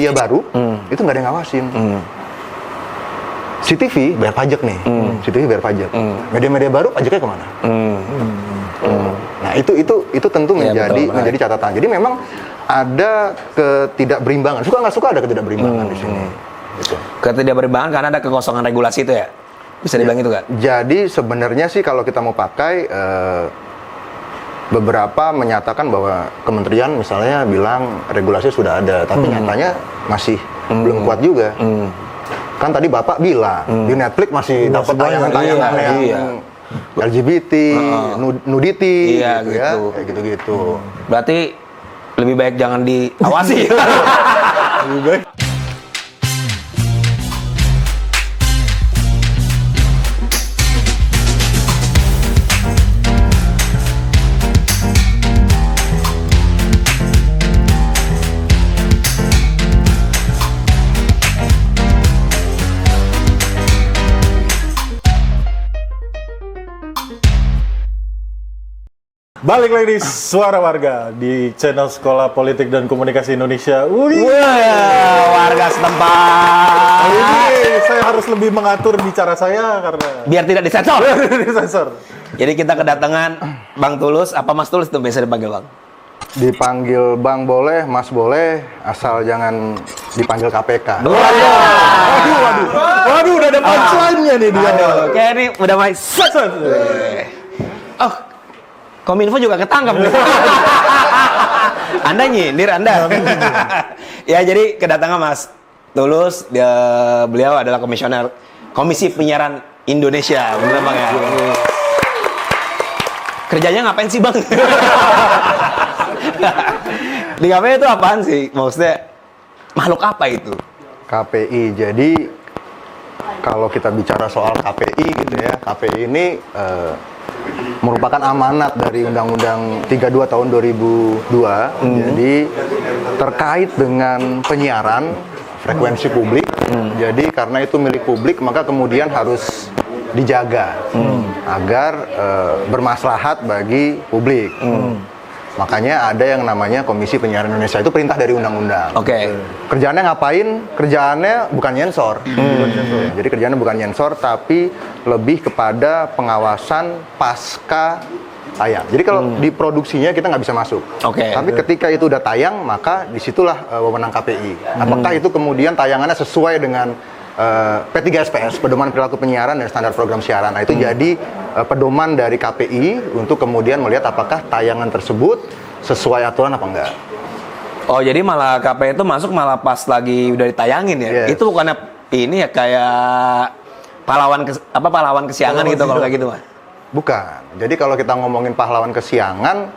media baru, itu nggak ada yang ngawasin. CTV bayar pajak nih, CTV bayar pajak. Media-media baru pajaknya kemana? Nah itu tentu menjadi catatan. Jadi memang ada ketidakberimbangan. Suka nggak suka ada ketidakberimbangan di sini. Gitu. Ketidakberimbangan karena ada kekosongan regulasi itu ya? Bisa dibilang itu kan? Jadi sebenarnya sih kalau kita mau pakai, beberapa menyatakan bahwa kementerian misalnya bilang regulasi sudah ada, tapi nyatanya masih belum kuat juga. Kan tadi Bapak bilang di Netflix masih dapat tayangan-tayangan yang LGBT, nudity, iya, gitu ya, kayak gitu-gitu. Berarti lebih baik jangan diawasi. Lebih baik. Balik lagi di Suara Warga di channel Sekolah Politik dan Komunikasi Indonesia. Warga setempat. Kali ini saya harus lebih mengatur bicara saya karena Biar tidak disensor. disensor. Jadi kita kedatangan Bang Tulus, apa Mas Tulus tuh biasa dipanggil Bang? Dipanggil Bang boleh, Mas boleh, asal jangan dipanggil KPK. Waduh, udah ada punchline-nya nih dia. Aduh, kayak ini udah mulai Oh, Kominfo juga ketangkap nih. Anda nyindir Anda. Ya, jadi kedatangan Mas Tulus, beliau adalah komisioner Komisi Penyiaran Indonesia, bener Bang ya? Kerjanya ngapain sih Bang? Di KPI itu apaan sih? Maksudnya makhluk apa itu? KPI, jadi kalau kita bicara soal KPI gitu ya, KPI ini merupakan amanat dari Undang-Undang 32 tahun 2002. Jadi terkait dengan penyiaran frekuensi publik. Jadi karena itu milik publik, maka kemudian harus dijaga agar bermaslahat bagi publik. Makanya ada yang namanya Komisi Penyiaran Indonesia, itu perintah dari undang-undang. Oke. Kerjaannya ngapain? Kerjaannya bukan nyensor. Jadi kerjaannya bukan nyensor, tapi lebih kepada pengawasan pasca tayang. Jadi kalau di produksinya kita nggak bisa masuk. Oke. Tapi ketika itu udah tayang, maka disitulah wewenang KPI. Apakah itu kemudian tayangannya sesuai dengan P3SPS, Pedoman Perilaku Penyiaran dan Standar Program Siaran. Nah, itu jadi pedoman dari KPI untuk kemudian melihat apakah tayangan tersebut sesuai aturan apa enggak. Oh, jadi malah KPI itu masuk malah pas lagi udah ditayangin ya? Yes. Itu bukannya ini ya kayak pahlawan kesiangan gitu kalau kayak gitu Mas? Bukan. Jadi kalau kita ngomongin pahlawan kesiangan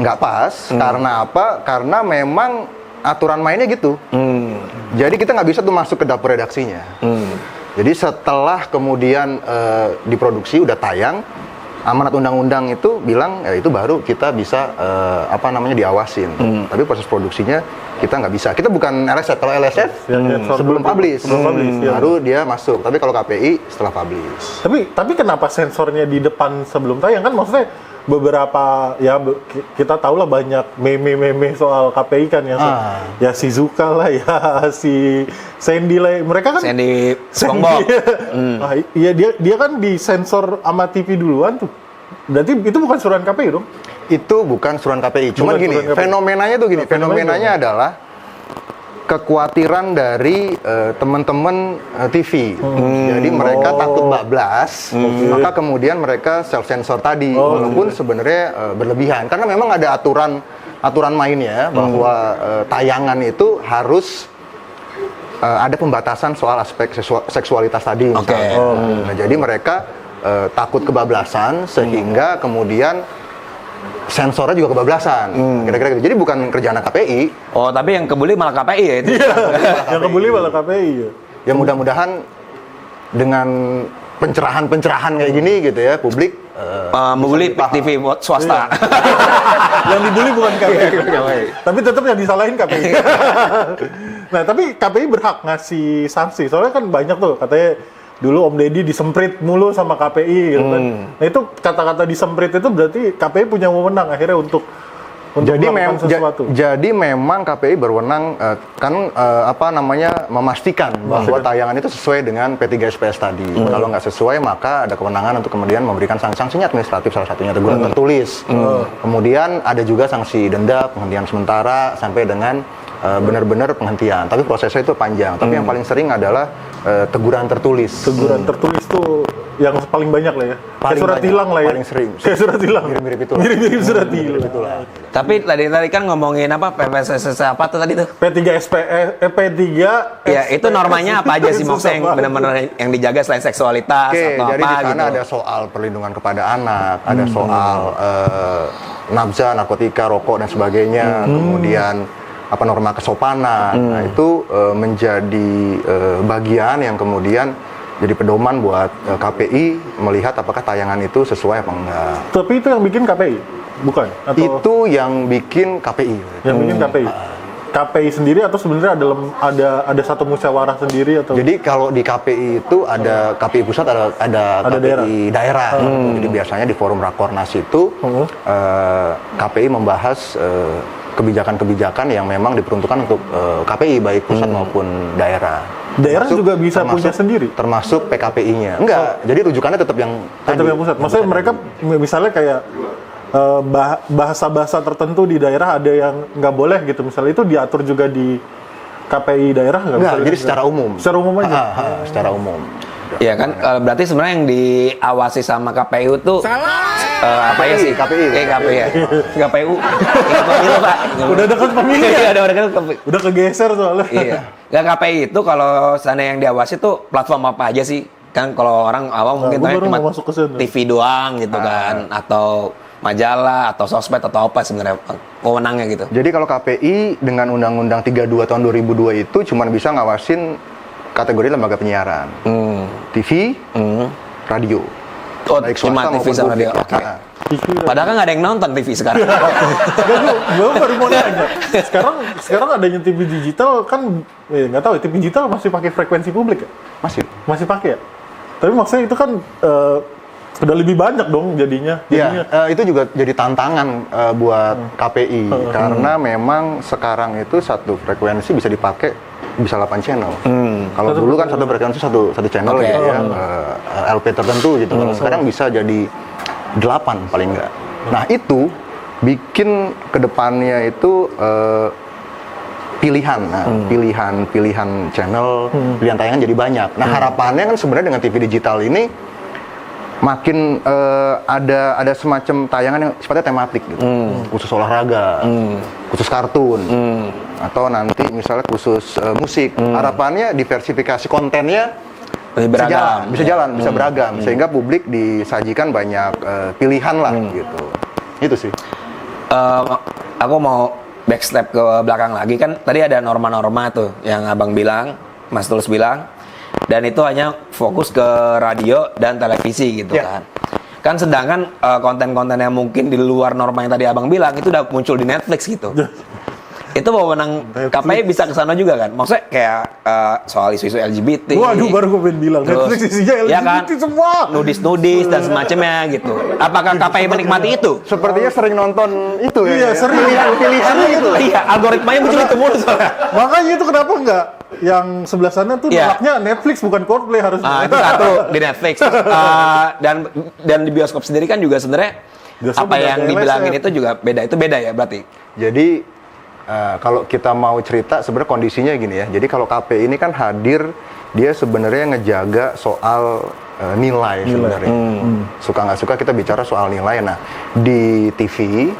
nggak pas. Karena apa? Karena memang aturan mainnya gitu. Jadi kita nggak bisa tuh masuk ke dapur redaksinya. Jadi setelah kemudian diproduksi udah tayang, amanat undang-undang itu bilang ya itu baru kita bisa diawasin. Tapi proses produksinya kita nggak bisa. Kita bukan LSF. Kalau LSF sebelum publish, baru dia masuk. Tapi kalau KPI setelah publish. Tapi kenapa sensornya di depan sebelum tayang? Kan maksudnya beberapa ya kita tahu lah banyak meme soal KPI kan ya, ya si Zuka lah ya, si Sandy lah, mereka kan Sandy SpongeBob. Iya dia kan disensor sama TV duluan tuh. Berarti itu bukan suruhan KPI dong? Itu bukan suruhan KPI. Cuman gini, fenomenanya tuh gini, fenomenanya adalah kekhawatiran dari teman-teman TV. Jadi mereka takut bablas, maka kemudian mereka self sensor tadi, walaupun sebenarnya berlebihan. Karena memang ada aturan mainnya bahwa tayangan itu harus ada pembatasan soal aspek seksualitas tadi. Nah, jadi mereka takut kebablasan sehingga kemudian sensornya juga kebablasan, kira-kira gitu. Jadi bukan kerjaan KPI. Oh, tapi yang kebuli malah KPI ya itu? Yang kebuli malah KPI ya. Ya mudah-mudahan dengan pencerahan kayak gini gitu ya, publik membuli TV swasta. Yang dibully bukan KPI. Tapi tetap yang disalahin KPI. Nah, tapi KPI berhak ngasih sanksi. Soalnya kan banyak tuh katanya dulu Om Deddy disemprit mulu sama KPI gitu kan. Nah, itu kata-kata disemprit itu berarti KPI punya wewenang akhirnya untuk untuk melakukan sesuatu. Jadi memang KPI berwenang memastikan bahwa tayangan itu sesuai dengan P3SPS tadi. Kalau nggak sesuai maka ada kewenangan untuk kemudian memberikan sanksinya administratif, salah satunya teguran tertulis. Kemudian ada juga sanksi denda, penghentian sementara sampai dengan benar-benar penghentian. Tapi prosesnya itu panjang. Tapi yang paling sering adalah teguran tertulis. Teguran tertulis tuh yang paling banyak lah ya. Kayak surat tilang lah ya. Paling sering. Kayak surat tilang. Mirip-mirip itu. Mirip-mirip surat tilang. Itulah. Tapi tadi kan ngomongin apa PPSS apa tuh tadi tuh? P3 Ya itu normanya apa aja sih maksudnya yang benar-benar yang dijaga selain seksualitas Oke, atau jadi apa di sana gitu? ada soal perlindungan kepada anak, ada soal nafsa, narkotika, rokok dan sebagainya. Kemudian norma kesopanan. Nah, itu menjadi bagian yang kemudian jadi pedoman buat KPI melihat apakah tayangan itu sesuai apa enggak. Tapi itu yang bikin KPI, bukan? Atau Itu yang bikin KPI. yang bikin KPI? KPI sendiri atau sebenarnya ada satu musyawarah sendiri atau? Jadi kalau di KPI itu ada KPI pusat, ada KPI daerah. Jadi biasanya di forum Rakornas itu KPI membahas kebijakan-kebijakan yang memang diperuntukkan untuk KPI baik pusat maupun daerah. Daerah juga bisa punya sendiri? Termasuk PKPI-nya. Enggak, jadi rujukannya tetap yang Tetap yang pusat. Maksudnya mereka misalnya kayak bahasa-bahasa tertentu di daerah ada yang nggak boleh gitu. Misalnya itu diatur juga di KPI daerah nggak? Enggak, jadi secara umum. Secara umum aja? Secara umum. Iya kan, berarti sebenarnya yang diawasi sama KPU tuh apa ya sih? KPI. KPI ya. KPU. Pemilu Pak. Udah dekat pemilu ya? Iya, udah dekat. Udah kegeser soalnya. Iya. Nggak KPI itu kalau sana yang diawasi tuh platform apa aja sih? Kan kalau orang awam mungkin gua tanya baru cuma mau masuk ke sana. TV doang gitu kan, atau majalah atau sosmed atau apa sebenarnya wewenangnya gitu. Jadi kalau KPI dengan Undang-Undang 32 tahun 2002 itu cuma bisa ngawasin kategori lembaga penyiaran. TV, radio. Oh, Baik cuma swasta TV maupun sama publik. radio. Oke. Padahal kan nggak ada yang nonton TV sekarang. Gue baru mau nanya. Sekarang adanya TV digital kan, nggak tahu TV digital masih pakai frekuensi publik ya? Masih pakai ya? Tapi maksudnya itu kan udah lebih banyak dong jadinya. Iya, itu juga jadi tantangan buat KPI karena memang sekarang itu satu frekuensi bisa dipakai bisa 8 channel. Kalau dulu kan satu frekuensi satu channel gitu ya, LP tertentu gitu. Kalau sekarang bisa jadi 8 paling enggak. Nah, itu bikin kedepannya itu pilihan channel, pilihan tayangan jadi banyak. Nah, harapannya kan sebenarnya dengan TV digital ini makin ada semacam tayangan yang sifatnya tematik gitu. Khusus olahraga, khusus kartun, atau nanti misalnya khusus musik. Harapannya diversifikasi kontennya bisa jalan, bisa beragam sehingga publik disajikan banyak pilihan lah gitu. Itu sih. Aku mau backstep ke belakang lagi, kan tadi ada norma-norma tuh yang Abang bilang, Mas Tulus bilang, dan itu hanya fokus ke radio dan televisi gitu kan. Kan sedangkan konten-konten yang mungkin di luar norma yang tadi Abang bilang itu udah muncul di Netflix gitu. Itu wewenang KPI bisa ke sana juga kan? Maksudnya kayak soal isu-isu LGBT. Waduh, baru gue pengen bilang. Terus, Netflix isinya LGBT ya kan? semua. Nudis-nudis dan semacamnya gitu. Apakah KPI menikmati itu? Sepertinya sering nonton itu ya. Iya, sering. Pilihan-pilihannya gitu. Iya, algoritmanya muncul itu mulu soalnya. Makanya itu kenapa enggak? Yang sebelah sana tuh nolaknya Netflix bukan Coldplay harusnya. Itu satu di Netflix. Dan di bioskop sendiri kan juga sebenarnya apa yang dibilangin itu juga beda. Itu beda ya berarti? Jadi kalau kita mau cerita sebenarnya kondisinya gini ya. Jadi kalau KPI ini kan hadir, dia sebenarnya ngejaga soal nilai sebenarnya. Suka nggak suka kita bicara soal nilai. Nah, di TV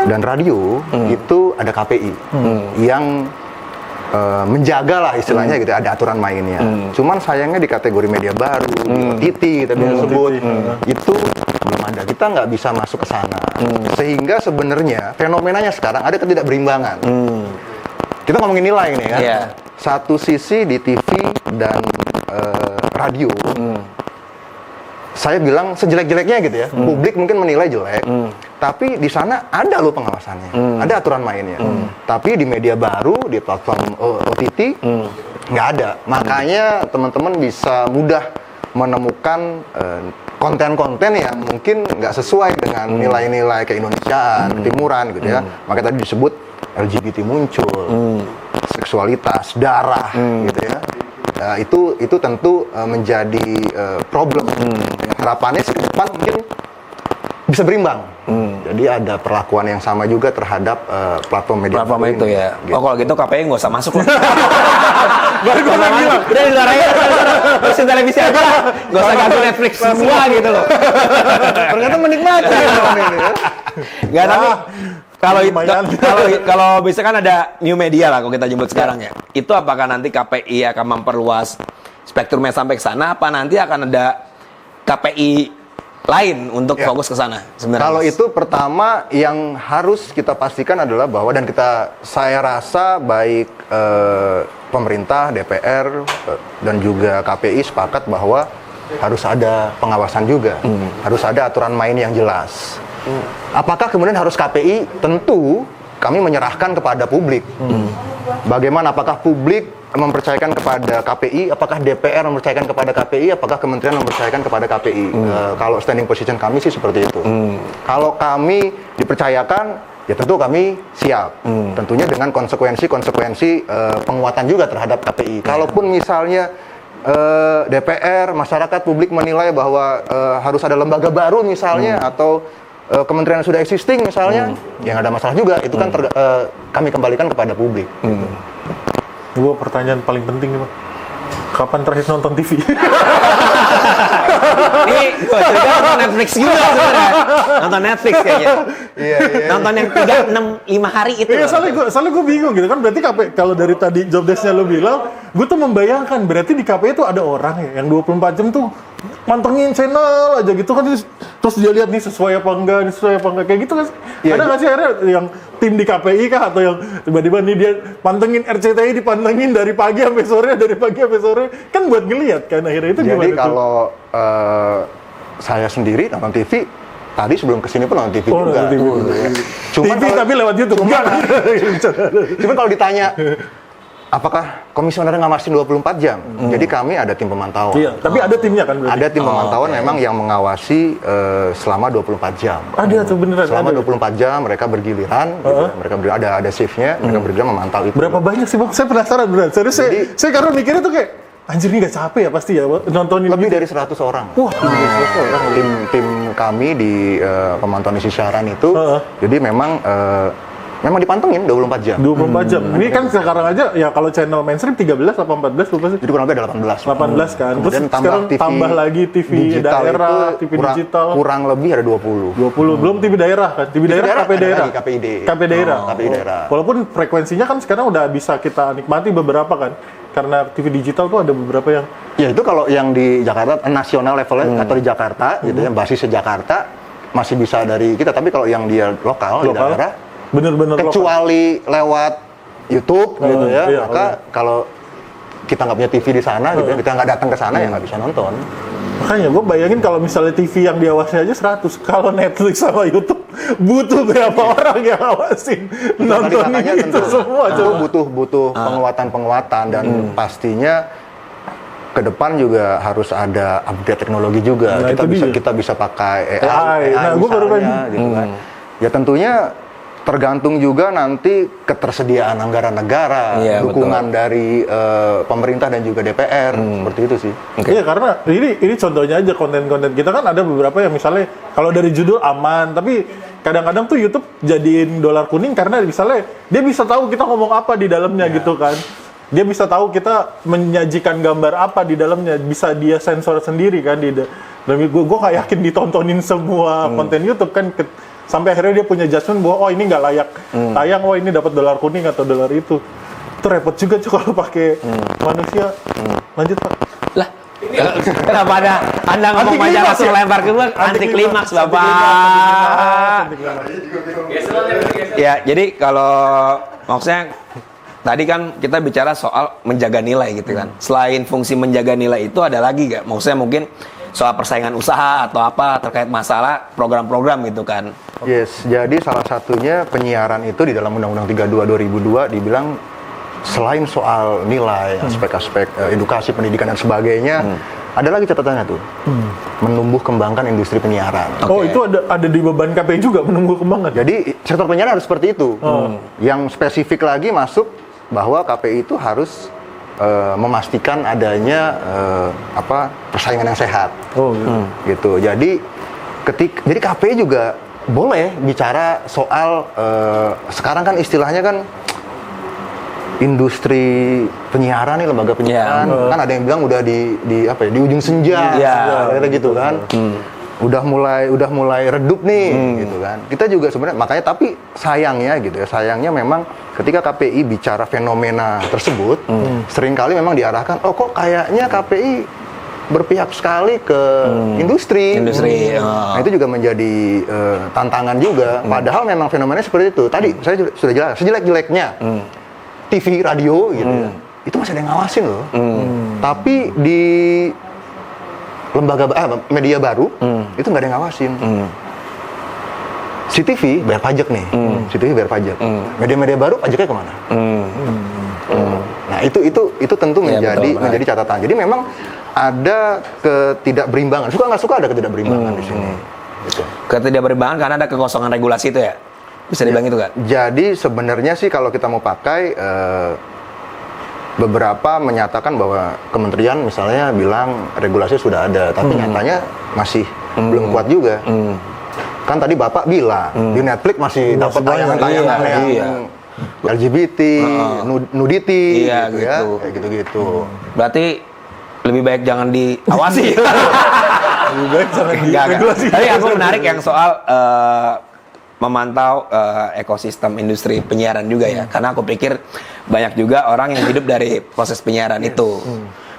dan radio itu ada KPI yang menjaga lah istilahnya gitu, ada aturan mainnya. Cuman sayangnya di kategori media baru, di OTT kita bisa sebut, itu belum ada. Kita nggak bisa masuk ke sana. Sehingga sebenarnya fenomenanya sekarang ada ketidakberimbangan. Kita ngomongin nilai nih kan. Satu sisi di TV dan radio, saya bilang sejelek-jeleknya gitu ya, publik mungkin menilai jelek, tapi di sana ada loh pengawasannya, ada aturan mainnya. Tapi di media baru, di platform OTT, nggak ada. Makanya teman-teman bisa mudah menemukan konten-konten yang mungkin nggak sesuai dengan nilai-nilai keindonesiaan, ketimuran gitu ya. Makanya tadi disebut LGBT muncul, seksualitas, darah gitu ya. Itu tentu menjadi problem. Harapannya sih ke depan mungkin bisa berimbang. Jadi ada perlakuan yang sama juga terhadap platform media. Platform itu ya. Gitu. Oh kalau gitu KPI nggak usah masuk lah. Baru gue lagi bilang. Udah di luar aja, terusin televisi aja lah. Nggak usah ganggu Netflix semua gitu loh. Ternyata menikmati ini ya. Nggak, tapi Lumayan. kalau misalkan ada new media lah kalau kita jemput sekarang ya. Itu apakah nanti KPI akan memperluas spektrumnya sampai ke sana, apa nanti akan ada KPI lain untuk fokus ke sana sebenarnya? Kalau itu pertama yang harus kita pastikan adalah bahwa saya rasa baik pemerintah, DPR dan juga KPI sepakat bahwa harus ada pengawasan juga, harus ada aturan main yang jelas. Apakah kemudian harus KPI? Tentu kami menyerahkan kepada publik. Bagaimana? Apakah publik mempercayakan kepada KPI? Apakah DPR mempercayakan kepada KPI? Apakah kementerian mempercayakan kepada KPI? Kalau standing position kami sih seperti itu. Kalau kami dipercayakan, ya tentu kami siap. Tentunya dengan konsekuensi penguatan juga terhadap KPI. Kalaupun misalnya DPR, masyarakat, publik menilai bahwa harus ada lembaga baru misalnya, atau kementerian yang sudah existing misalnya, ya nggak ada masalah juga. Itu kan kami kembalikan kepada publik. Gue pertanyaan paling penting nih, Bang. Kapan terakhir nonton TV? Ini gue cerita nonton Netflix juga sebenarnya. Nonton Netflix kayaknya. Iya. Nonton yang 3, 6, 5 hari itu. Iya, soalnya gue bingung gitu kan. Berarti KPI, kalau dari tadi job desk-nya lo bilang, gue tuh membayangkan berarti di KPI itu ada orang ya yang 24 jam tuh mantengin channel aja gitu kan, terus dia lihat nih sesuai apa enggak kayak gitu kan. Iya, Ada nggak sih akhirnya yang tim di KPI kah, atau yang tiba-tiba nih dia pantengin RCTI, dipantengin dari pagi sampai sore kan buat ngeliat kan, akhirnya itu gimana? Jadi kalau saya sendiri nonton TV, tadi sebelum kesini pun nonton TV juga. Nonton TV. Gitu ya. Cuman TV tapi lewat YouTube. Cuman kalau ditanya apakah komisioner ngawasin 24 jam? Jadi kami ada tim pemantauan. Iya, tapi ada timnya kan berarti? Ada tim pemantauan memang yang mengawasi selama 24 jam. Ada tuh beneran. Selama ada. 24 jam mereka bergiliran, gitu ya. Mereka ada shift-nya, mereka bergiliran memantau itu. Berapa banyak sih, Bang? Saya penasaran beneran. Serius, saya karena mikirnya tuh kayak anjir, ini nggak capek ya pasti ya nontonin Lebih gitu. dari 100 orang. Wah, lebih dari 100 orang. Tim kami di pemantauan isi siaran itu, jadi memang dipantengin 24 jam. 24 jam. Ini kan sekarang aja ya kalau channel mainstream 13 apa 14 lupa sih. Jadi kurang lebih ada 18. 18 kan. Terus Kemudian sekarang tambah lagi TV digital daerah, itu TV digital. kurang lebih ada 20. 20. Belum TV daerah kan. TV daerah KP ada daerah. lagi, KPID. KP daerah. KPI daerah. Walaupun frekuensinya kan sekarang udah bisa kita nikmati beberapa kan. Karena TV digital tuh ada beberapa yang Ya itu kalau yang di Jakarta nasional levelnya atau di Jakarta gitu ya, basisnya Jakarta masih bisa dari kita, tapi kalau yang dia lokal di daerah bener-bener kecuali lewat YouTube gitu ya, iya, maka kalau kita nggak punya TV di sana gitu ya, kita nggak datang ke sana ya nggak bisa nonton. Makanya gue bayangin kalau misalnya TV yang diawasi aja 100, kalau Netflix sama YouTube butuh berapa orang yang awasin nonton itu semua. Butuh penguatan dan pastinya ke depan juga harus ada update teknologi juga. Nah, kita bisa pakai AI. Nah, gue baru misalnya, gitu kan. Ya tentunya tergantung juga nanti ketersediaan anggaran negara, dukungan dari pemerintah dan juga DPR, seperti itu sih. Iya, karena ini contohnya aja konten-konten kita kan ada beberapa yang misalnya kalau dari judul aman, tapi kadang-kadang tuh YouTube jadiin dolar kuning karena misalnya dia bisa tahu kita ngomong apa di dalamnya gitu kan. Dia bisa tahu kita menyajikan gambar apa di dalamnya, bisa dia sensor sendiri kan di dan gue nggak yakin ditontonin semua konten YouTube kan sampai akhirnya dia punya judgement bahwa oh ini nggak layak tayang, oh ini dapat dolar kuning atau dolar itu repot juga cuy kalau pakai manusia. Lanjut Pak. Lah, kenapa Anda ngomong aja langsung lempar ke gue? Anti klimaks Bapak. Ya, jadi kalau maksudnya tadi kan kita bicara soal menjaga nilai gitu kan. Selain fungsi menjaga nilai itu ada lagi gak? Maksudnya mungkin soal persaingan usaha atau apa terkait masalah program-program gitu kan. Yes, jadi salah satunya penyiaran itu di dalam Undang-Undang 32 2002 dibilang selain soal nilai, aspek-aspek edukasi, pendidikan dan sebagainya, Ada lagi catatannya tuh, menumbuh kembangkan industri penyiaran. Oh, itu ada di beban KPI juga menunggu kembangan. Jadi sektor penyiaran harus seperti itu. Yang spesifik lagi masuk bahwa KPI itu harus memastikan adanya persaingan yang sehat. Oh, Gitu. Jadi jadi KPI juga boleh bicara soal sekarang kan istilahnya kan industri penyiaran nih, lembaga penyiaran kan ada yang bilang udah di ujung senja, kira-kira gitu kan. Udah mulai redup nih gitu kan. Kita juga sebenarnya makanya, tapi sayangnya memang ketika KPI bicara fenomena tersebut seringkali memang diarahkan kok kayaknya KPI berpihak sekali ke industri. Nah, itu juga menjadi tantangan juga. Padahal memang fenomenanya seperti itu. Tadi saya sudah jelas, sejelek-jeleknya TV, radio gitu ya, itu masih ada yang ngawasin loh. Tapi di lembaga media baru itu nggak ada yang ngawasin. CTV bayar pajak nih, CTV bayar pajak. Media-media baru pajaknya kemana? Nah itu tentu menjadi catatan. Jadi memang ada ketidakberimbangan. Suka nggak suka ada ketidakberimbangan di sini. Gitu. Ketidakberimbangan karena ada kekosongan regulasi itu ya? Bisa dibilang itu kan? Jadi sebenarnya sih kalau kita mau pakai beberapa menyatakan bahwa kementerian misalnya bilang regulasi sudah ada, tapi nyatanya masih belum kuat juga. Kan tadi Bapak bilang di Netflix masih dapat tayangan-tayangan yang LGBT, nudity, gitu ya, kayak gitu-gitu. Berarti lebih baik jangan diawasi. lebih baik jangan diregulasi. Tapi aku menarik yang soal memantau ekosistem industri penyiaran juga ya, karena aku pikir banyak juga orang yang hidup dari proses penyiaran itu.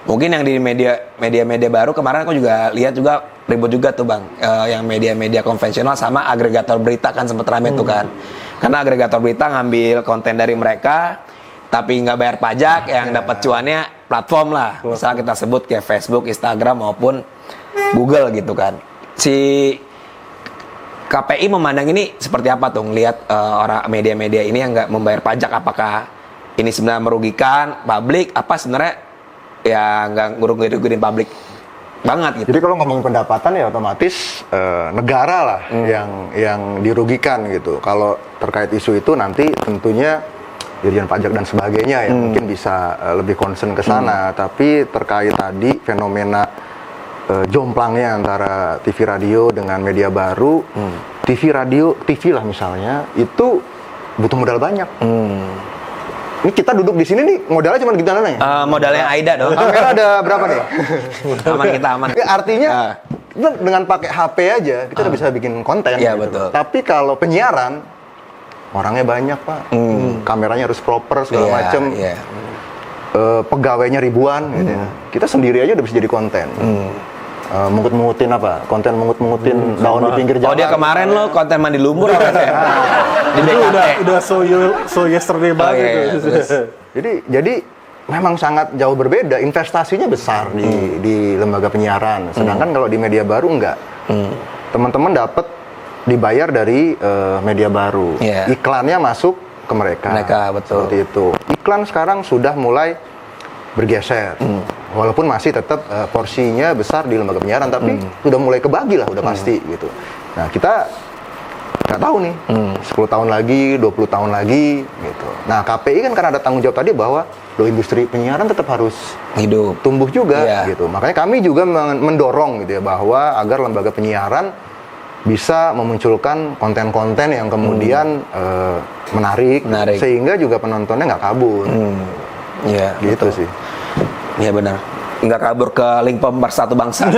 Mungkin yang di media baru kemarin aku juga lihat juga ribut juga tuh Bang, yang media konvensional sama agregator berita kan sempat rame tuh kan, karena agregator berita ngambil konten dari mereka tapi nggak bayar pajak, yang dapat cuannya platform lah, misalnya kita sebut kayak Facebook, Instagram maupun Google gitu kan. Si KPI memandang ini seperti apa tuh? Ngelihat orang media-media ini yang nggak membayar pajak, apakah ini sebenarnya merugikan publik? Apa sebenarnya ya nggak ngerugiin publik banget gitu? Jadi kalau ngomongin pendapatan ya otomatis negara lah yang dirugikan gitu. Kalau terkait isu itu nanti tentunya Dirjen Pajak dan sebagainya ya mungkin bisa lebih concern ke sana. Tapi terkait tadi fenomena jomplangnya antara TV radio dengan media baru, TV lah misalnya, itu butuh modal banyak. Ini kita duduk di sini nih, modalnya cuma gimana nih? Modalnya Aida dong. Kamera ada berapa nih? aman. Artinya kita dengan pakai HP aja kita udah bisa bikin konten. Iya, gitu. betul. Tapi kalau penyiaran, orangnya banyak Pak, kameranya harus proper segala macem. Pegawainya ribuan, gitu ya. Kita sendiri aja udah bisa jadi konten. Mengut-mengutin konten mengut-mengutin daun di pinggir jalan. Oh, dia kemarin lo konten mandi lumpur apa ya? Di BKT. Udah so yesterday banget. Jadi memang sangat jauh berbeda, investasinya besar di lembaga penyiaran. Sedangkan kalau di media baru enggak. Teman-teman dapat dibayar dari media baru. Iklannya masuk ke mereka. Betul. Seperti itu. Iklan sekarang sudah mulai bergeser. Walaupun masih tetap porsinya besar di lembaga penyiaran, tapi sudah mulai kebagi lah, udah pasti gitu. Nah, kita nggak tahu nih, 10 tahun lagi, 20 tahun lagi gitu. Nah, KPI kan karena ada tanggung jawab tadi bahwa industri penyiaran tetap harus hidup, tumbuh juga gitu. Makanya kami juga mendorong gitu ya, bahwa agar lembaga penyiaran bisa memunculkan konten-konten yang kemudian menarik, sehingga juga penontonnya nggak kabur. Iya, gitu betul sih. Iya benar. Nggak kabur ke link Pemersatu Bangsa.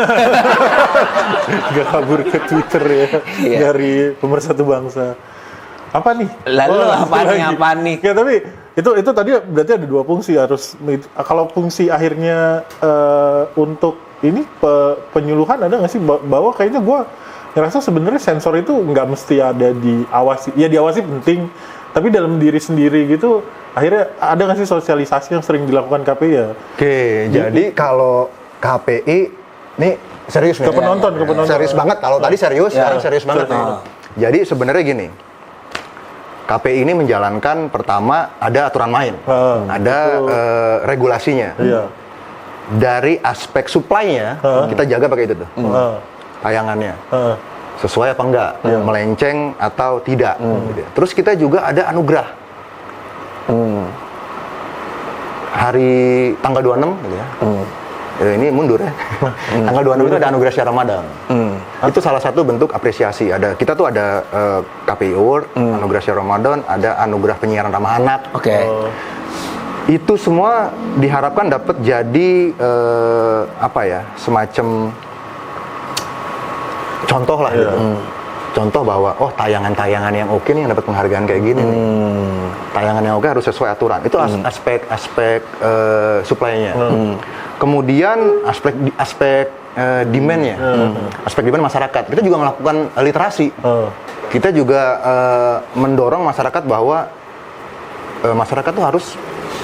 Nggak kabur ke Twitter ya, dari Pemersatu Bangsa. Apa nih? Lalu apa nih? Ya tapi itu tadi berarti ada dua fungsi harus. Kalau fungsi akhirnya untuk ini penyuluhan ada nggak sih, bahwa kayaknya gue ngerasa sebenarnya sensor itu nggak mesti ada diawasi. Ya diawasi penting, tapi dalam diri sendiri gitu. Akhirnya ada nggak sih sosialisasi yang sering dilakukan KPI ya? Oke, jadi kalau KPI, nih serius nih. Ke penonton. Serius banget. Kalau tadi serius, sekarang serius banget nih. Jadi sebenarnya gini, KPI ini menjalankan pertama ada aturan main, ada regulasinya. dari aspek supply-nya kita jaga pakai itu tuh. Tayangannya. Sesuai apa enggak? Melenceng atau tidak gitu ya. Terus kita juga ada anugerah. Hari tanggal 26 gitu ya. Ini mundur ya. Tanggal 26 itu ada anugerah Syah Ramadan. Itu salah satu bentuk apresiasi. Kita tuh ada KPI Award, anugerah Syah Ramadan, ada anugerah penyiaran ramah anak. Oke. Itu semua diharapkan dapat jadi semacam contoh lah gitu. Contoh bahwa tayangan-tayangan yang oke nih yang dapat penghargaan kayak gini nih. Tayangan yang oke harus sesuai aturan. Itu aspek supply-nya. Kemudian aspek demand-nya. Aspek demand masyarakat. Kita juga melakukan literasi. Kita juga mendorong masyarakat bahwa masyarakat tuh harus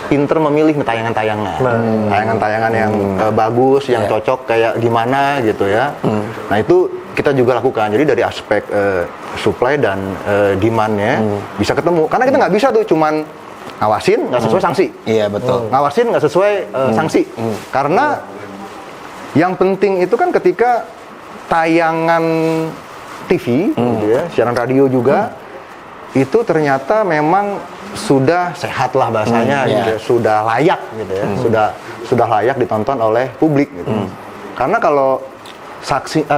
pinter memilih tayangan-tayangan. Tayangan-tayangan yang bagus, yang cocok kayak gimana gitu ya. Nah, itu kita juga lakukan. Jadi dari aspek supply dan demand-nya bisa ketemu. Karena kita nggak bisa tuh cuman ngawasin nggak sesuai sanksi. Iya, betul. Ngawasin nggak sesuai sanksi. Karena yang penting itu kan ketika tayangan TV, gitu ya, siaran radio juga, itu ternyata memang sudah sehat lah bahasanya, gitu ya, sudah layak gitu ya, sudah layak ditonton oleh publik gitu. Karena kalau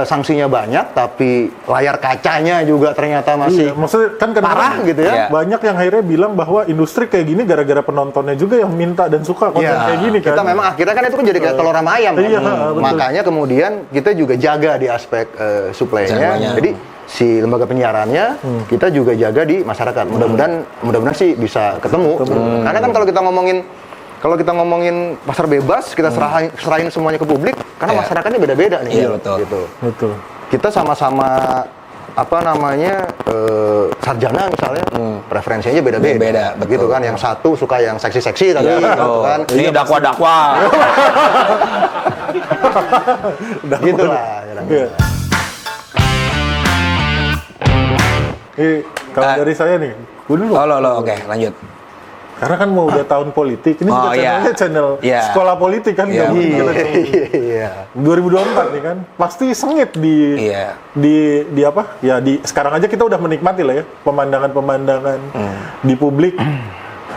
sanksinya banyak tapi layar kacanya juga ternyata masih maksudnya kan parah gitu ya. Banyak yang akhirnya bilang bahwa industri kayak gini gara-gara penontonnya juga yang minta dan suka konten kayak gini kan. Kita memang akhirnya kan itu kan jadi kayak telur sama ayam kan. Makanya kemudian kita juga jaga di aspek supply-nya. Jadi si lembaga penyiarannya kita juga jaga di masyarakat. Mudah-mudahan sih bisa ketemu. Karena kan kalau kita ngomongin pasar bebas, kita serahin semuanya ke publik, karena masyarakatnya beda-beda nih. Iya, betul. Gitu. Betul. Kita sama-sama sarjana misalnya, preferensinya beda-beda. Beda, betul. Gitu kan, yang satu suka yang seksi-seksi tadi, gitu kan. Ini dakwa-dakwa. Gitu lah. Kalau dari saya nih, gue dulu. Oke, lanjut. Karena kan mau udah tahun politik, ini juga channelnya channel sekolah politik kan, nggak mungkin kita cuma 2024 nih kan, pasti sengit di sekarang aja kita udah menikmati lah ya pemandangan di publik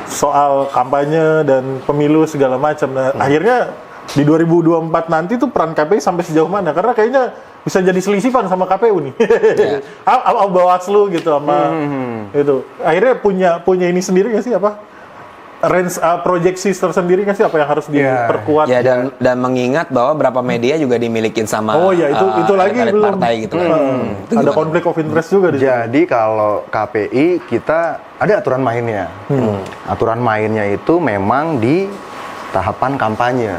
soal kampanye dan pemilu segala macam. Nah, akhirnya di 2024 nanti tuh peran KPI sampai sejauh mana? Karena kayaknya bisa jadi selisipan sama KPU nih. Bawaslu gitu sama itu. Akhirnya punya ini sendiri nggak sih range proyeksi tersendiri nggak sih apa yang harus diperkuat? Ya, dan mengingat bahwa berapa media juga dimilikin sama itu lagi belum partai gitu. Ada konflik of interest juga di sini. Jadi kalau KPI kita ada aturan mainnya. Aturan mainnya itu memang di tahapan kampanye.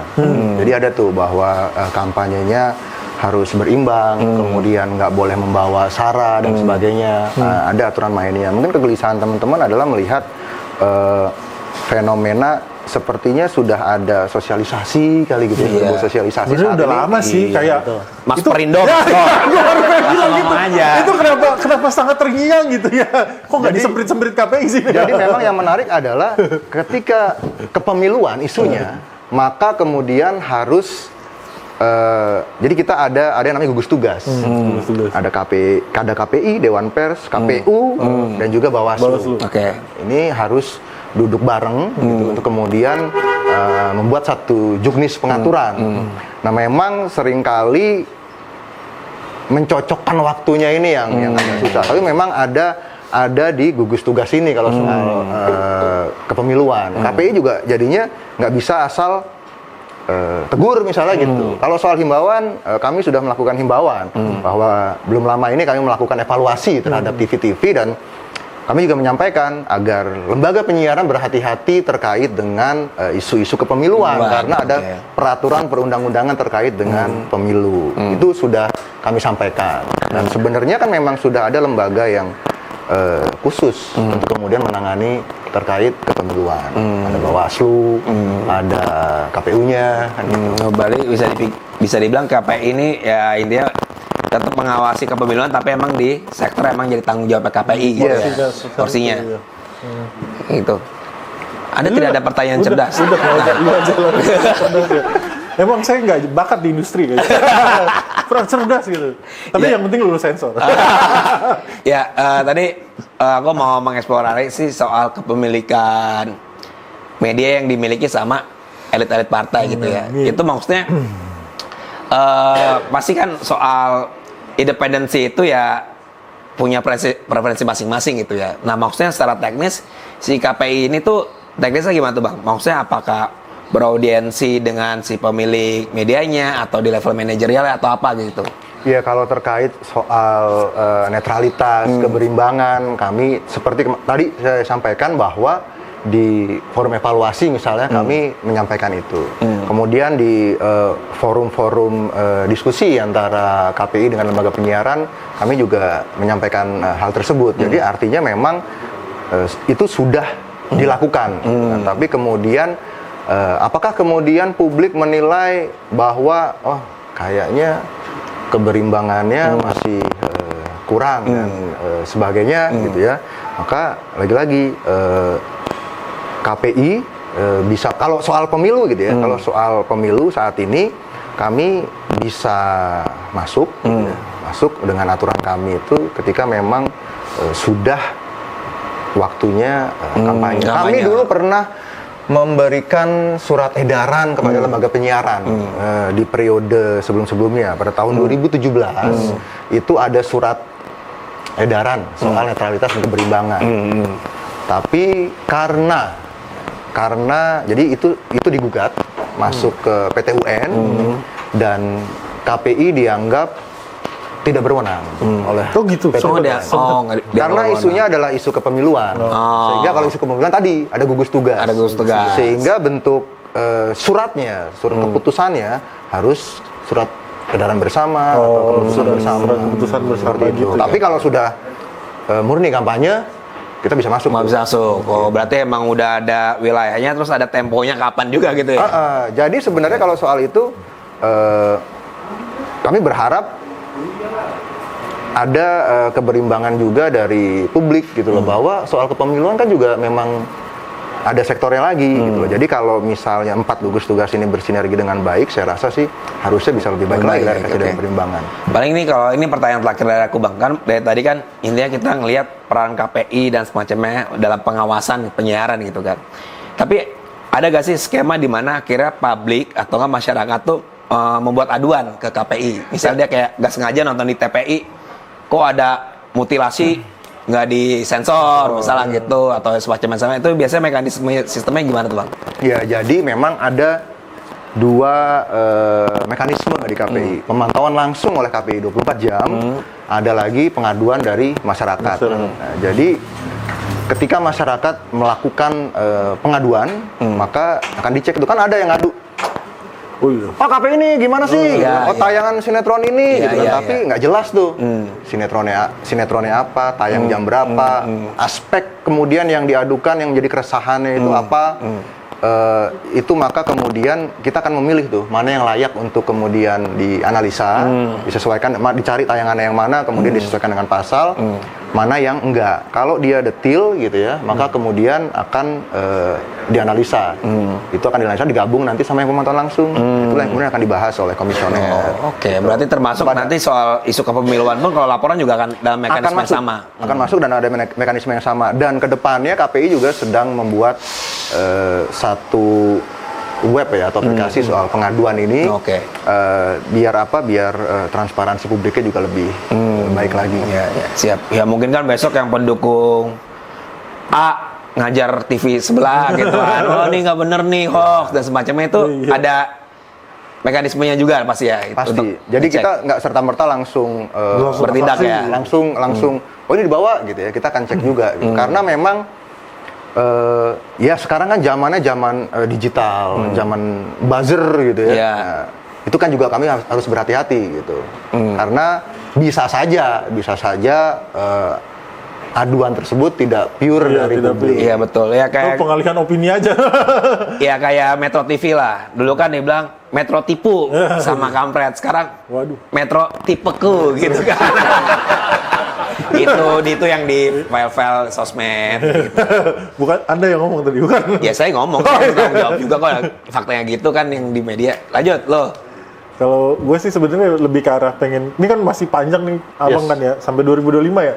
Jadi ada tuh bahwa kampanyenya harus berimbang, kemudian nggak boleh membawa sara dan sebagainya. Ada aturan mainnya. Mungkin kegelisahan teman-teman adalah melihat fenomena sepertinya sudah ada sosialisasi kali gitu ya. Sosialisasi saat udah lama sih kayak Mas Perindo. Itu kenapa sangat terngiang gitu ya? Kok nggak disemprit-semprit KPI sih? Jadi memang yang menarik adalah ketika kepemiluan isunya, maka kemudian harus jadi kita ada yang namanya gugus tugas. Ada KPI, Dewan Pers, KPU, dan juga Bawaslu. Oke. Ini harus duduk bareng gitu, untuk kemudian membuat satu juknis pengaturan. Nah, memang seringkali mencocokkan waktunya ini yang agak susah. Tapi memang ada di gugus tugas ini kalau soal kepemiluan. KPI juga jadinya nggak bisa asal tegur misalnya gitu. Kalau soal himbauan, kami sudah melakukan himbauan bahwa belum lama ini kami melakukan evaluasi terhadap TV-TV dan kami juga menyampaikan agar lembaga penyiaran berhati-hati terkait dengan isu-isu kepemiluan karena ada peraturan perundang-undangan terkait dengan pemilu. Itu sudah kami sampaikan. Dan sebenarnya kan memang sudah ada lembaga yang khusus untuk kemudian menangani terkait kepemiluan. Ada Bawaslu, ada KPU-nya kan gitu. Balik bisa dibilang KPI ini ya intinya tetap mengawasi kepemiluan, tapi emang di sektor emang jadi tanggung jawab KPI gitu ya, porsinya. Gitu. Tidak ada pertanyaan cerdas. Emang saya nggak bakat di industri kayaknya. Kurang cerdas gitu. Tapi yang penting lulus sensor. Ya, tadi aku mau mengeksplorasi soal kepemilikan media yang dimiliki sama elit-elit partai gitu ya. Itu maksudnya pasti kan soal independensi itu ya punya preferensi masing-masing gitu ya. Nah, maksudnya secara teknis si KPI ini tuh teknisnya gimana tuh, Bang? Maksudnya apakah beraudiensi dengan si pemilik medianya atau di level manajerial atau apa gitu? Ya, kalau terkait soal netralitas, keberimbangan, kami seperti tadi saya sampaikan bahwa di forum evaluasi misalnya kami menyampaikan itu. Kemudian di forum-forum diskusi antara KPI dengan lembaga penyiaran, kami juga menyampaikan hal tersebut. Jadi artinya memang itu sudah dilakukan. Nah, tapi kemudian apakah kemudian publik menilai bahwa kayaknya keberimbangannya masih kurang dan sebagainya gitu ya. Maka lagi-lagi KPI bisa, kalau soal pemilu gitu ya, kalau soal pemilu saat ini kami bisa masuk gitu ya, masuk dengan aturan kami itu ketika memang sudah waktunya kampanye. Kami dulu pernah memberikan surat edaran kepada lembaga penyiaran di periode sebelum-sebelumnya pada tahun 2017 itu ada surat edaran soal netralitas dan keberimbangan. Tapi karena jadi itu digugat masuk ke PT UN dan KPI dianggap tidak berwenang oleh gitu. PT UN. Karena isunya adalah isu kepemiluan. Sehingga kalau isu kepemiluan tadi ada gugus tugas. Sehingga bentuk surat keputusannya harus surat edaran bersama atau keputusan bersama gitu. Tapi kalau sudah murni kampanye, kita bisa masuk. Bisa masuk. Oh, berarti emang udah ada wilayahnya, terus ada temponya kapan juga gitu ya? Jadi sebenarnya kalau soal itu kami berharap ada keberimbangan juga dari publik gitu loh, bahwa soal kepemiluan kan juga memang ada sektornya lagi gitu loh. Jadi kalau misalnya 4 gugus tugas ini bersinergi dengan baik, saya rasa sih harusnya bisa lebih baik lagi dari kasih keberimbangan. Paling ini kalau ini pertanyaan terakhir dari aku, Bang, kan dari tadi kan intinya kita ngelihat peran KPI dan semacamnya dalam pengawasan penyiaran gitu kan. Tapi ada gak sih skema di mana akhirnya publik atau nggak masyarakat tuh membuat aduan ke KPI? Misalnya dia kayak nggak sengaja nonton di TPI, kok ada mutilasi nggak disensor misalnya gitu atau semacam itu, biasanya mekanisme sistemnya gimana tuh, Bang? Ya, jadi memang ada 2 mekanisme di KPI. Pemantauan langsung oleh KPI 24 jam, ada lagi pengaduan dari masyarakat. Nah, jadi ketika masyarakat melakukan pengaduan, maka akan dicek itu kan ada yang ngadu. Pak, KPI ini gimana sih? Tayangan sinetron ini gitu kan. Tapi nggak jelas tuh sinetronnya apa, tayang jam berapa, aspek kemudian yang diadukan yang jadi keresahannya itu apa. Itu maka kemudian kita akan memilih tuh mana yang layak untuk kemudian dianalisa, disesuaikan, dicari tayangannya yang mana, kemudian disesuaikan dengan pasal, mana yang enggak. Kalau dia detil gitu ya, maka kemudian akan dianalisa. Itu akan dianalisa, digabung nanti sama yang pemantauan langsung. Itulah yang kemudian akan dibahas oleh komisioner. Oke, berarti termasuk nanti soal isu kepemiluan pun kalau laporan juga akan dalam mekanisme yang sama. Akan masuk dan ada mekanisme yang sama. Dan kedepannya KPI juga sedang membuat satu web ya atau aplikasi soal pengaduan ini. Biar transparansi publiknya juga lebih baik lagi. Siap. Ya mungkin kan besok yang pendukung A ngajar TV sebelah gitu kan. Oh, ini nggak bener nih, hoax dan semacamnya itu ada mekanismenya juga pasti ya. Pasti. Jadi ngecek. Kita nggak serta-merta langsung bertindak ya. Langsung oh ini dibawa gitu ya. Kita akan cek juga gitu. Karena memang ya sekarang kan zamannya zaman digital, zaman buzzer gitu ya. Nah, itu kan juga kami harus berhati-hati gitu. Karena bisa saja aduan tersebut tidak pure dari publik. Iya betul. Ya kayak pengalihan opini aja. Ya kayak Metro TV lah. Dulu kan dia bilang Metro tipu sama kampret. Sekarang Waduh. Metro tipeku gitu kan. itu yang di file-file sosmed gitu. Bukan Anda yang ngomong tadi, bukan? Ya saya ngomong, saya tanggung jawab juga kok faktanya gitu kan yang di media. Lanjut lo. Kalau gue sih sebenarnya lebih ke arah pengen, ini kan masih panjang nih abang kan ya, sampai 2025 ya,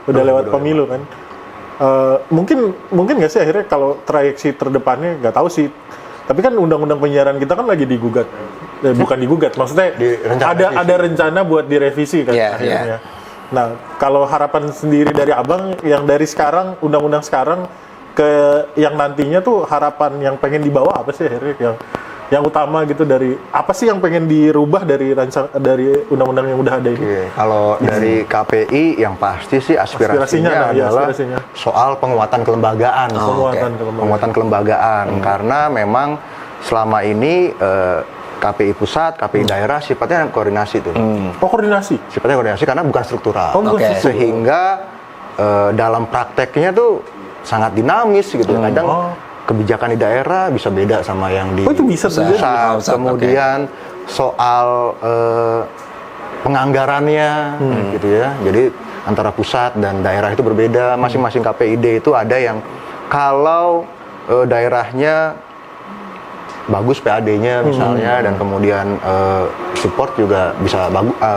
udah lewat pemilu kan. Mungkin nggak sih akhirnya kalau trayeksi terdepannya nggak tahu sih. Tapi kan undang-undang penyiaran kita kan lagi digugat, bukan digugat, maksudnya ada rencana buat direvisi kan akhirnya. Nah, kalau harapan sendiri dari abang yang dari sekarang undang-undang sekarang ke yang nantinya tuh harapan yang pengen dibawa apa sih akhirnya yang utama gitu dari apa sih yang pengen dirubah dari undang-undang yang udah ada ini? Kalau dari KPI yang pasti sih aspirasinya adalah soal penguatan kelembagaan. Penguatan kelembagaan karena memang selama ini KPI pusat, KPI daerah sifatnya koordinasi tuh. Koordinasi? Sifatnya koordinasi karena bukan struktural. Sehingga dalam prakteknya tuh sangat dinamis gitu. Kadang kebijakan di daerah bisa beda sama yang di pusat. Kemudian soal penganggarannya gitu ya. Jadi antara pusat dan daerah itu berbeda. Masing-masing KPID itu ada yang kalau daerahnya bagus PAD-nya misalnya dan kemudian support juga bisa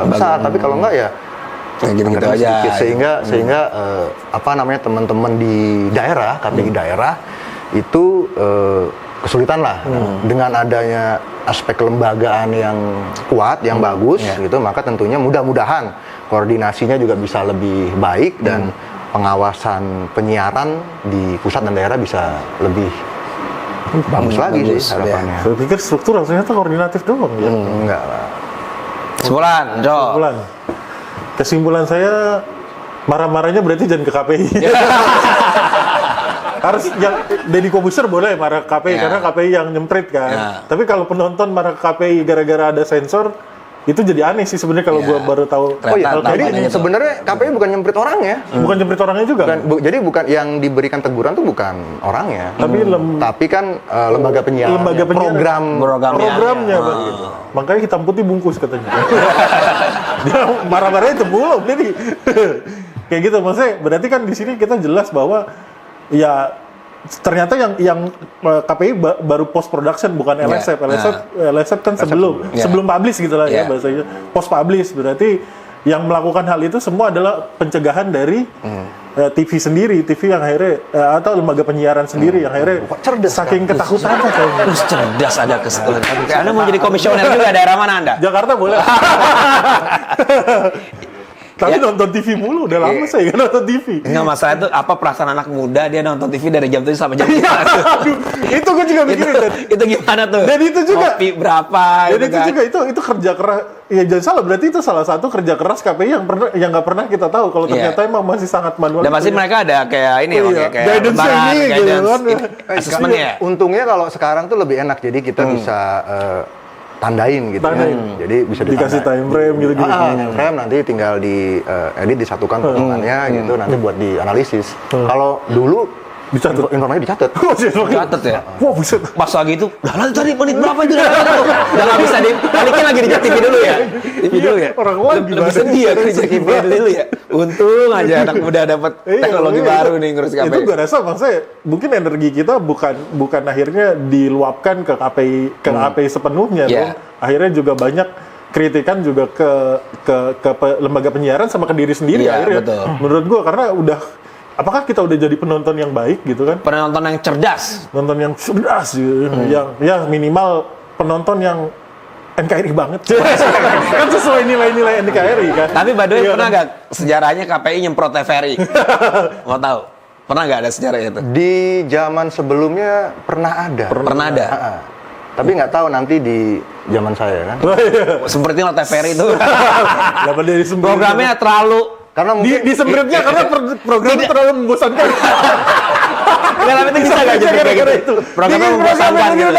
besar, tapi kalau enggak ya gitu aja sehingga apa namanya teman-teman di daerah KPI daerah itu kesulitan lah dengan adanya aspek kelembagaan yang kuat yang bagus gitu, maka tentunya mudah-mudahan koordinasinya juga bisa lebih baik dan pengawasan penyiaran di pusat dan daerah bisa lebih bagus lagi sih harapannya. Saya pikir struktural, ternyata koordinatif doang ya. Enggak lah. Kesimpulan saya marah-marahnya berarti jangan ke KPI. Harus yang Deddy Kobuser boleh marah ke KPI karena KPI yang nyemprit kan. Tapi kalau penonton marah ke KPI gara-gara ada sensor, itu jadi aneh sih sebenarnya kalau gua baru tahu. Jadi sebenarnya KPI bukan nyemprit orangnya. Bukan nyemprit orangnya juga. Jadi bukan yang diberikan teguran tuh bukan orangnya. Tapi kan lembaga penyiaran. Programnya begitu. Makanya hitam putih bungkus katanya. Dia marah-marahnya itu belum jadi. Kayak gitu maksudnya berarti kan di sini kita jelas bahwa ya ternyata yang KPI baru post production bukan LSF. LSF kan sebelum publish gitu lah ya bahasanya. Post publish berarti yang melakukan hal itu semua adalah pencegahan dari TV sendiri, TV yang akhirnya atau lembaga penyiaran sendiri yang akhirnya saking ketakutannya kayaknya. Terus cerdas ada kesetujuan. Anda mau jadi komisioner juga, daerah mana Anda? Jakarta boleh. Tapi nonton TV mulu, udah lama saya nggak nonton TV. Enggak masalah itu apa perasaan anak muda dia nonton TV dari jam 7 sampai jam 4. Itu gue juga mikirin. Itu gimana tuh? Dan itu juga. Kopi berapa? Dan itu juga itu kerja keras. Ya jangan salah, berarti itu salah satu kerja keras KPI yang nggak pernah kita tahu kalau ternyata emang masih sangat manual. Dan pasti mereka ada kayak ini kayak guidance assessment ya. Untungnya kalau sekarang tuh lebih enak, jadi kita bisa tandain gitu kan. Jadi bisa dikasih time frame gitu. Frame nanti tinggal di edit, disatukan potongannya gitu, nanti buat dianalisis. Kalau dulu dicatat, informasinya dicatat. Dicatat ya. Wah, buset. Pas lagi itu, lah tadi menit berapa itu udah nggak bisa dibalikin lagi di TV dulu ya. TV dulu ya. Orang lagi lebih sedih ya kerja TV dulu ya. Untung aja anak muda dapat teknologi baru nih ngurus KPI. Itu gue rasa maksudnya mungkin energi kita bukan akhirnya diluapkan ke KPI sepenuhnya tuh. Akhirnya juga banyak kritikan juga ke lembaga penyiaran sama ke diri sendiri akhirnya. Betul. Menurut gue karena apakah kita udah jadi penonton yang baik gitu kan? Penonton yang cerdas. Penonton yang cerdas gitu. Yang minimal penonton yang NKRI banget. Kan sesuai nilai-nilai NKRI kan. Tapi by the way pernah nggak sejarahnya KPI nyemprot TVRI? Mau tahu? Pernah nggak ada sejarahnya itu? Di zaman sebelumnya pernah ada. Pernah ada. Tapi nggak tahu nanti di zaman saya kan. Seperti TVRI itu. Programnya terlalu karena mungkin disembritnya karena programnya terlalu membosankan. Enggak, tapi itu bisa nggak jadi kayak gitu. Programnya membosankan gitu.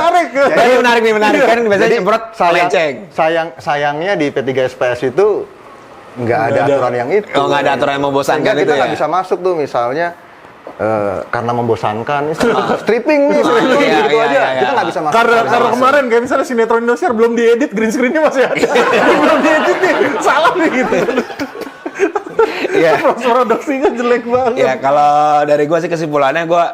Jadi menarik kan biasanya nyemprot leceng. Sayangnya di P3 SPS itu nggak ada aturan yang itu. Oh, nggak ada aturan yang membosankan itu kita ya. Nggak bisa masuk tuh misalnya karena membosankan, stripping nih, iya, gitu iya, aja. iya. Kita nggak bisa masuk. Karena kemarin kayak misalnya sinetron Indonesia belum diedit, green screen-nya masih ada. Belum diedit nih, salah nih gitu. Iya. Produksinya jelek banget. Ya kalau dari gue sih kesimpulannya gue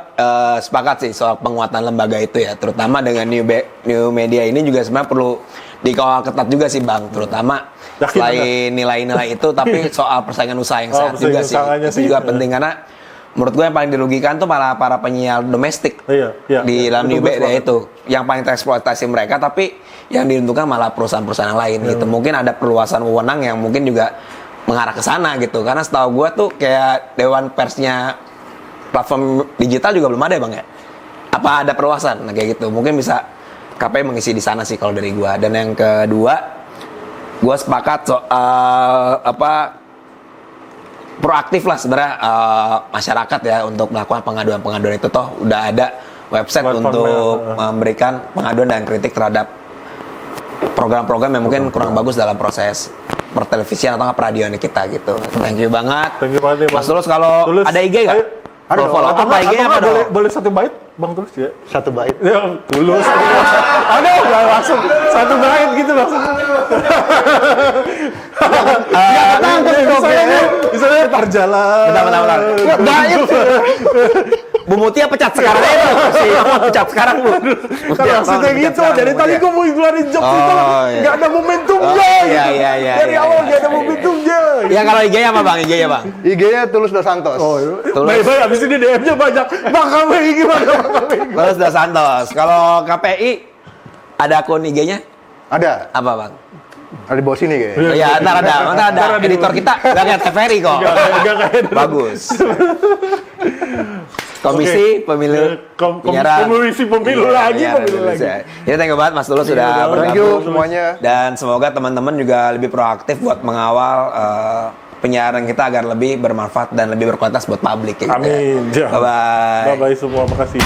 sepakat sih soal penguatan lembaga itu ya, terutama dengan new media ini juga sebenarnya perlu dikawal ketat juga sih Bang, terutama selain nilai-nilai itu, tapi soal persaingan usaha yang sehat juga sih. Itu juga penting karena menurut gue yang paling dirugikan tuh malah para penyiar domestik di dalam new media itu, yang paling tereksploitasi mereka, tapi yang diuntungkan malah perusahaan-perusahaan lain gitu. Mungkin ada perluasan wewenang yang mungkin juga mengarah ke sana gitu, karena setahu gue tuh kayak dewan persnya platform digital juga belum ada ya Bang ya, apa ada perluasan kayak gitu, mungkin bisa KPI mengisi di sana sih kalau dari gue. Dan yang kedua, gue sepakat soal proaktif lah sebenarnya masyarakat ya untuk melakukan pengaduan-pengaduan itu, toh udah ada website untuk memberikan pengaduan dan kritik terhadap program-program yang mungkin kurang bagus dalam proses pertelevisian atau peradioan kita gitu. Thank you banget. Thank you banget Mas Tulus, kalau ada IG nggak? Ada Follow apa IG apa dong? Boleh 1 bait Bang Tulus ya? 1 bait. Ya, Tulus. Ada nggak langsung 1 bait gitu langsung. Misalnya perjalanan. Bentar. Bait. Bu Mutia pecat sekarang itu. Si Mahmud pecat sekarang, Bu. Kan maksudnya gitu, dari tadi gue mau ngeluarin jokes itu nggak ada momentumnya. Iya. Dari awal nggak ada momentumnya. Ya kalau IG apa Bang? IG ya Bang? IG-nya Tulus Dos Santos. Baik, abis ini DM-nya banyak. Bang KPI gimana? Tulus Dos Santos. Kalau KPI ada akun IG-nya? Ada. Apa Bang? Ada di bawah sini kayaknya. Ya, ntar ada. Editor kita nggak kayak TVRI kok. Bagus. Komisi Pemilu Penyiaran. Komisi Pemilu lagi. Jadi thank you banget Mas Tulus sudah bergabung. Thank you semuanya. Dan semoga teman-teman juga lebih proaktif buat mengawal penyiaran kita agar lebih bermanfaat dan lebih berkualitas buat publik. Gitu. Amin. Bye-bye. Bye-bye semua, makasih.